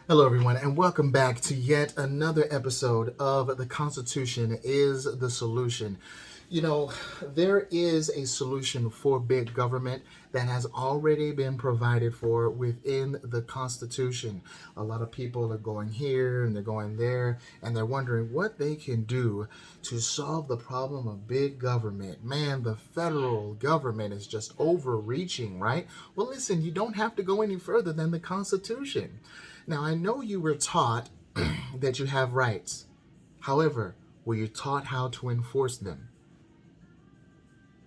Hello, everyone, and welcome back to yet another episode of The Constitution is the Solution. You know, there is a solution for big government that has already been provided for within the Constitution. A lot of people are going here and they're going there, and they're wondering what they can do to solve the problem of big government. Man, the federal government is just overreaching, right? Well, listen, you don't have to go any further than the Constitution. Now, I know you were taught that you have rights. However, were you taught how to enforce them?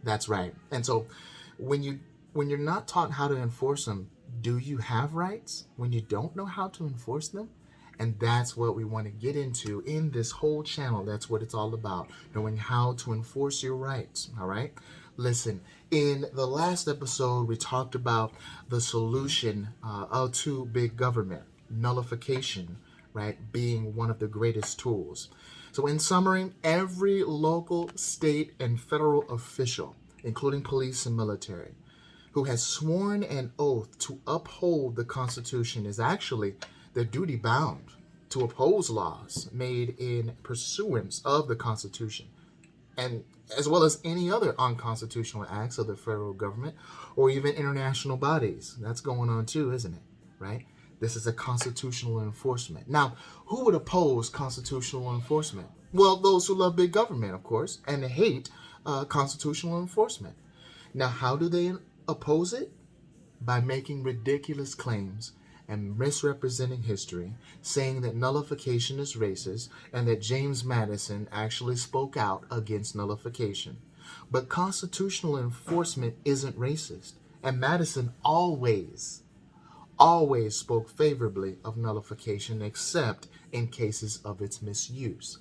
That's right. And so when you're not taught how to enforce them, do you have rights when you don't know how to enforce them? And that's what we want to get into in this whole channel. That's what it's all about, knowing how to enforce your rights. All right? Listen, in the last episode, we talked about the solution to big government, nullification, right, being one of the greatest tools. So, in summary, every local, state, and federal official, including police and military, who has sworn an oath to uphold the Constitution is actually they're duty bound to oppose laws made in pursuance of the Constitution, and as well as any other unconstitutional acts of the federal government or even international bodies. That's going on too, isn't it? Right? This is a constitutional enforcement. Now, who would oppose constitutional enforcement? Well, those who love big government, of course, and hate constitutional enforcement. Now, how do they oppose it? By making ridiculous claims and misrepresenting history, saying that nullification is racist and that James Madison actually spoke out against nullification. But constitutional enforcement isn't racist, and Madison always spoke favorably of nullification except in cases of its misuse.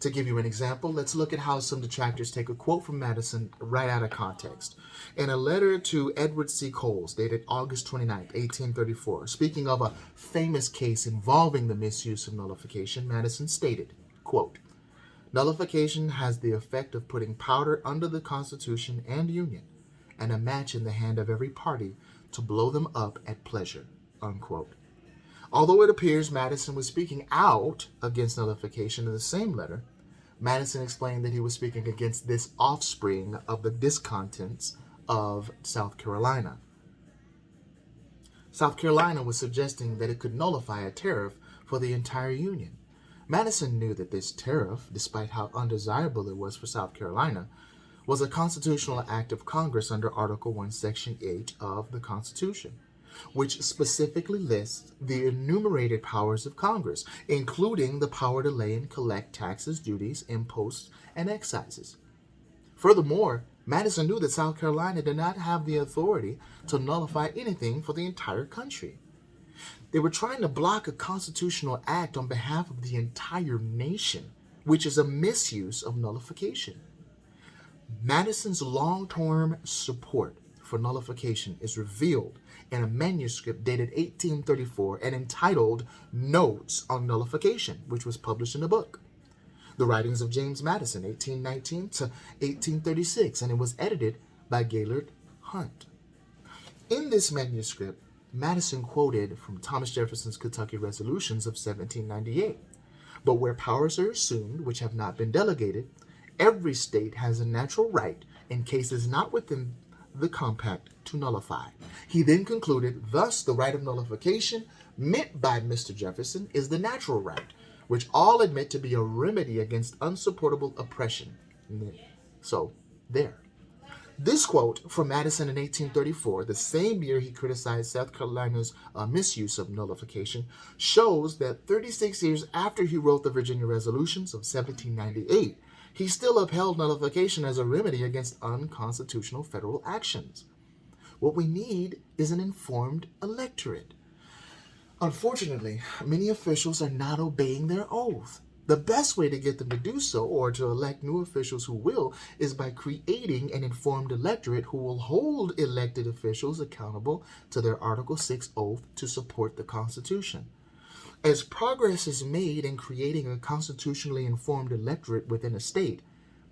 To give you an example, let's look at how some detractors take a quote from Madison right out of context. In a letter to Edward C. Coles, dated August 29, 1834, speaking of a famous case involving the misuse of nullification, Madison stated, quote, "Nullification has the effect of putting powder under the Constitution and Union, and a match in the hand of every party to blow them up at pleasure," unquote. Although it appears Madison was speaking out against nullification in the same letter, Madison explained that he was speaking against this offspring of the discontents of South Carolina. South Carolina was suggesting that it could nullify a tariff for the entire Union. Madison knew that this tariff, despite how undesirable it was for South Carolina, was a constitutional act of Congress under Article 1, Section 8 of the Constitution, which specifically lists the enumerated powers of Congress, including the power to lay and collect taxes, duties, imposts, and excises. Furthermore, Madison knew that South Carolina did not have the authority to nullify anything for the entire country. They were trying to block a constitutional act on behalf of the entire nation, which is a misuse of nullification. Madison's long-term support for nullification is revealed in a manuscript dated 1834 and entitled Notes on Nullification, which was published in a book, The Writings of James Madison, 1819 to 1836, and it was edited by Gaylord Hunt. In this manuscript, Madison quoted from Thomas Jefferson's Kentucky Resolutions of 1798. But where powers are assumed which have not been delegated, every state has a natural right, in cases not within the compact, to nullify. He then concluded, thus the right of nullification meant by Mr. Jefferson is the natural right, which all admit to be a remedy against unsupportable oppression. So, there. This quote from Madison in 1834, the same year he criticized South Carolina's misuse of nullification, shows that 36 years after he wrote the Virginia Resolutions of 1798, he still upheld nullification as a remedy against unconstitutional federal actions. What we need is an informed electorate. Unfortunately, many officials are not obeying their oath. The best way to get them to do so, or to elect new officials who will, is by creating an informed electorate who will hold elected officials accountable to their Article 6 oath to support the Constitution. As progress is made in creating a constitutionally informed electorate within a state,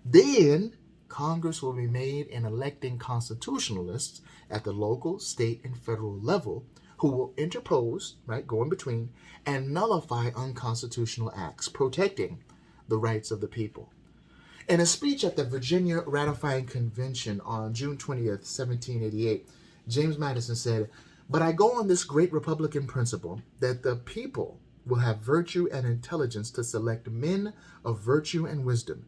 then Congress will be made in electing constitutionalists at the local, state, and federal level who will interpose, right, go in between, and nullify unconstitutional acts, protecting the rights of the people. In a speech at the Virginia Ratifying Convention on June 20th, 1788, James Madison said, "But I go on this great Republican principle that the people will have virtue and intelligence to select men of virtue and wisdom.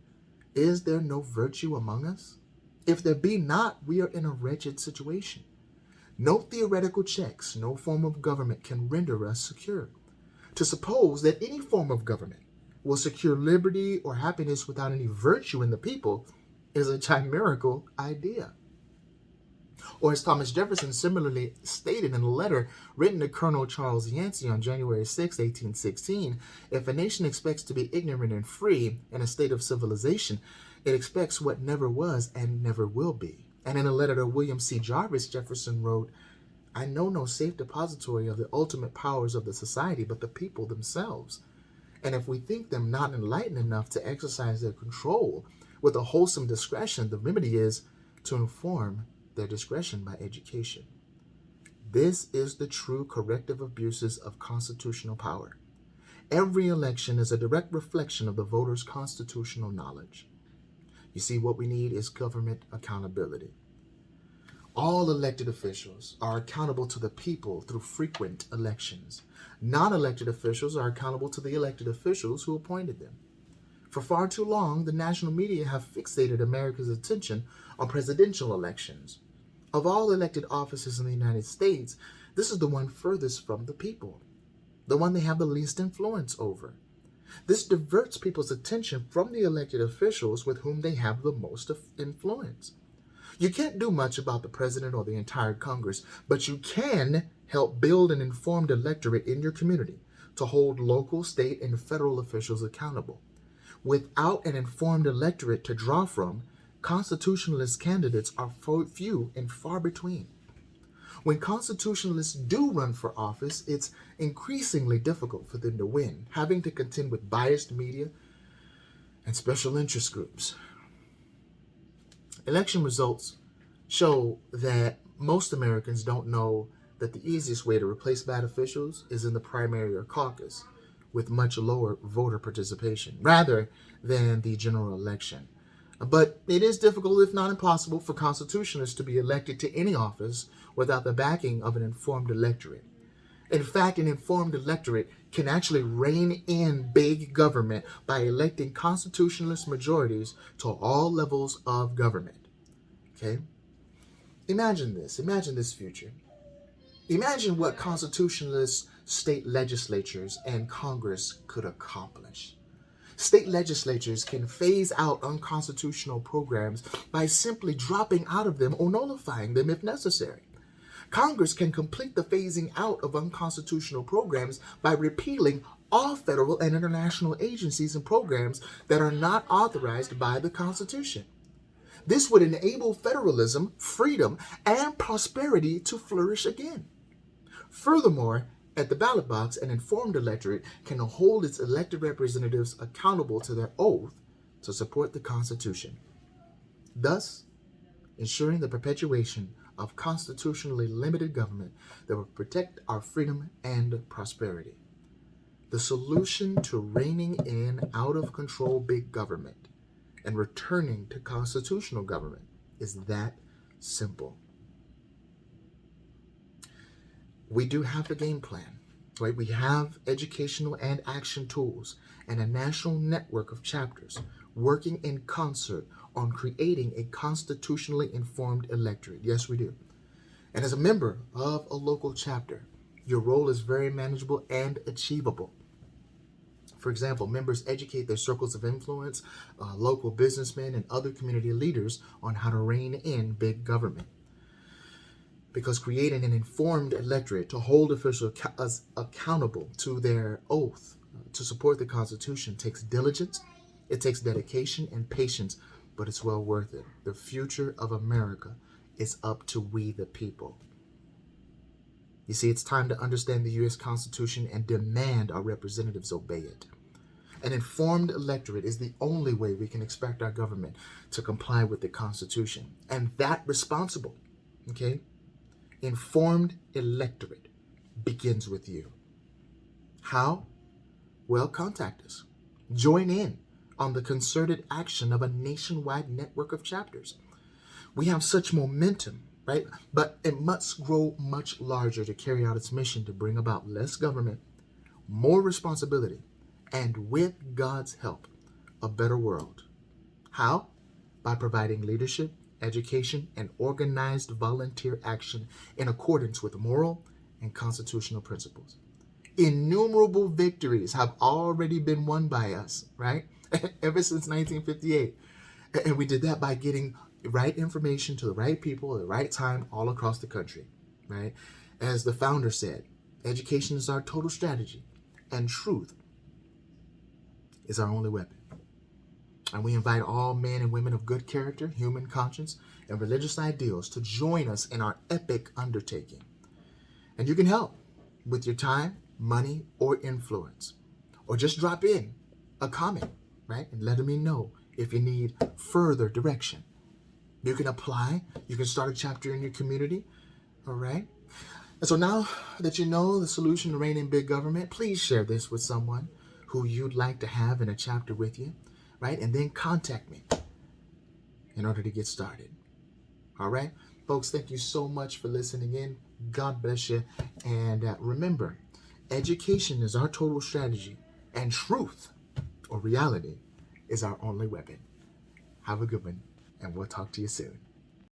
Is there no virtue among us? If there be not, we are in a wretched situation. No theoretical checks, no form of government can render us secure. To suppose that any form of government will secure liberty or happiness without any virtue in the people is a chimerical idea." Or as Thomas Jefferson similarly stated in a letter written to Colonel Charles Yancey on January 6, 1816, if a nation expects to be ignorant and free in a state of civilization, it expects what never was and never will be. And in a letter to William C. Jarvis, Jefferson wrote, "I know no safe depository of the ultimate powers of the society but the people themselves. And if we think them not enlightened enough to exercise their control with a wholesome discretion, the remedy is to inform their discretion by education." This is the true corrective abuses of constitutional power. Every election is a direct reflection of the voter's constitutional knowledge. You see, what we need is government accountability. All elected officials are accountable to the people through frequent elections. Non-elected officials are accountable to the elected officials who appointed them. For far too long, the national media have fixated America's attention on presidential elections. Of all elected offices in the United States, this is the one furthest from the people, the one they have the least influence over. This diverts people's attention from the elected officials with whom they have the most influence. You can't do much about the president or the entire Congress, but you can help build an informed electorate in your community to hold local, state, and federal officials accountable. Without an informed electorate to draw from, constitutionalist candidates are few and far between. When constitutionalists do run for office, it's increasingly difficult for them to win, having to contend with biased media and special interest groups. Election results show that most Americans don't know that the easiest way to replace bad officials is in the primary or caucus, with much lower voter participation, rather than the general election. But it is difficult, if not impossible, for constitutionalists to be elected to any office without the backing of an informed electorate. In fact, an informed electorate can actually rein in big government by electing constitutionalist majorities to all levels of government. Okay? Imagine this future. Imagine what constitutionalist state legislatures and Congress could accomplish. State legislatures can phase out unconstitutional programs by simply dropping out of them or nullifying them if necessary. Congress can complete the phasing out of unconstitutional programs by repealing all federal and international agencies and programs that are not authorized by the Constitution. This would enable federalism, freedom, and prosperity to flourish again. Furthermore, at the ballot box, an informed electorate can hold its elected representatives accountable to their oath to support the Constitution, thus ensuring the perpetuation of constitutionally limited government that will protect our freedom and prosperity. The solution to reining in out-of-control big government and returning to constitutional government is that simple. We do have a game plan, right? We have educational and action tools and a national network of chapters working in concert on creating a constitutionally informed electorate. Yes, we do. And as a member of a local chapter, your role is very manageable and achievable. For example, members educate their circles of influence, local businessmen, and other community leaders on how to rein in big government. Because creating an informed electorate to hold officials accountable to their oath to support the Constitution takes diligence, it takes dedication and patience, but it's well worth it. The future of America is up to we the people. You see, it's time to understand the U.S. Constitution and demand our representatives obey it. An informed electorate is the only way we can expect our government to comply with the Constitution. And that responsible, okay, informed electorate begins with you. How? Well, contact us. Join in on the concerted action of a nationwide network of chapters. We have such momentum, right? But it must grow much larger to carry out its mission to bring about less government, more responsibility, and with God's help, a better world. How? By providing leadership, education, and organized volunteer action in accordance with moral and constitutional principles. Innumerable victories have already been won by us, right? Ever since 1958. And we did that by getting the right information to the right people at the right time all across the country, right? As the founder said, education is our total strategy, and truth is our only weapon. And we invite all men and women of good character, human conscience, and religious ideals to join us in our epic undertaking. And you can help with your time, money, or influence. Or just drop in a comment, right? And let me know if you need further direction. You can apply. You can start a chapter in your community, all right? And so now that you know the solution to reigning big government, please share this with someone who you'd like to have in a chapter with you, right? And then contact me in order to get started. All right? Folks, thank you so much for listening in. God bless you. And remember, education is our total strategy, and truth or reality is our only weapon. Have a good one, and we'll talk to you soon.